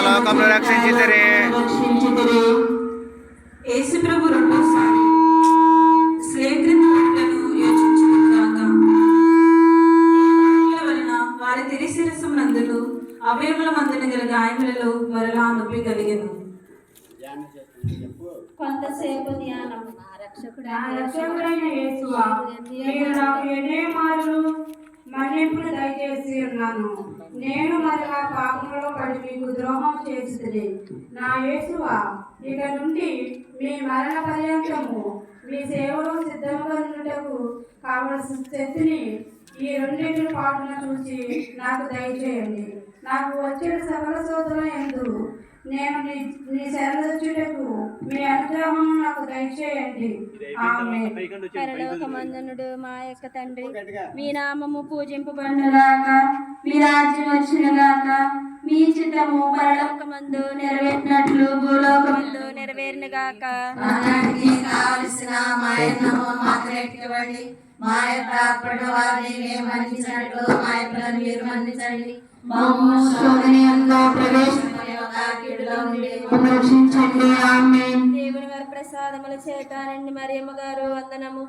లోకంలో రక్షించితిరి. యేసు ప్రభు రెండోసారి స్లేవ్ క్రింద పడుటను యోచించుగాక. వలన వారి తిరి శిరస్సు నందులు అవయముల మందున గల గాయములలో మరలా నొప్పి కలిగెను. కొంతసేపు ధ్యానం. రక్షకుడైన యేసువా, మీరు నాకు ఎన్నే మార్లు మన్నింపును దయచేసి ఉన్నాను. నేను మరలా పాపంలో పడి మీకు ద్రోహం చేసింది. నా యేసువా, ఇక నుండి మీ మరణ పర్యంతము మీ సేవలో సిద్ధంగా ఉన్నటకు కావలసిన శక్తిని ఈ రెండింటి పాటను చూసి నాకు దయచేయండి. నాకు వచ్చిన సకల శోధన ఎందు నేను నీ శరణొచ్చుటకు మీ అనుగ్రహం నాకు దయచేయండి. ఆమేన్. పరలోకమందునుడు మా యొక్క తండ్రి, మీ నామము పూజింపబడునుగాక, మీ రాజ్యం వచ్చునుగాక, మీ చిత్తము పరలోకమందు నెరవేరినట్లు భూలోకమందు నెరవేరునుగాక. కావలసిన మా అన్నము మాకు ఇవ్వండి. మా యొక్క అప్పటి వారిని మేము మన్నించినట్లు మా యొక్క మీరు మన్నించండి. దేవుని వారి ప్రసాదముల చేత నిండి మరియమ్మ గారు వందనము.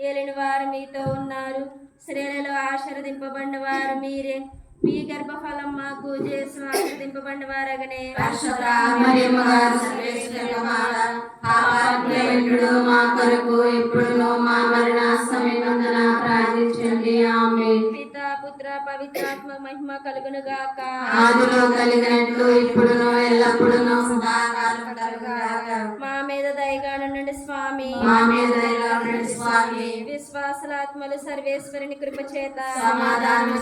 ఏలిన వారు మీతో ఉన్నారు, స్త్రీలలో ఆశీర్వదింపబడిన వారు మీరే. మీ గర్భఫలం మాకు చేసి ఆశీర్వదింపబడిన వారగనే. మా కొరకు ఇప్పుడు మా మరణ సమయమందున ప్రార్థించండి. ఆమేన్. పితా పుత్ర పవిత్రాత్మ మహిమ కలుగును గాక. ఆదిలో కలిగినట్లు ఇప్పుడును ఎల్లప్పుడును సదాకాలం కలుగుగాక. మా మీద దయగా నుండి స్వామి, మా మీద దయగా నుండి స్వామి. విశ్వాసలాత్మలు సర్వేశ్వరుని కృప చేత సమాధానం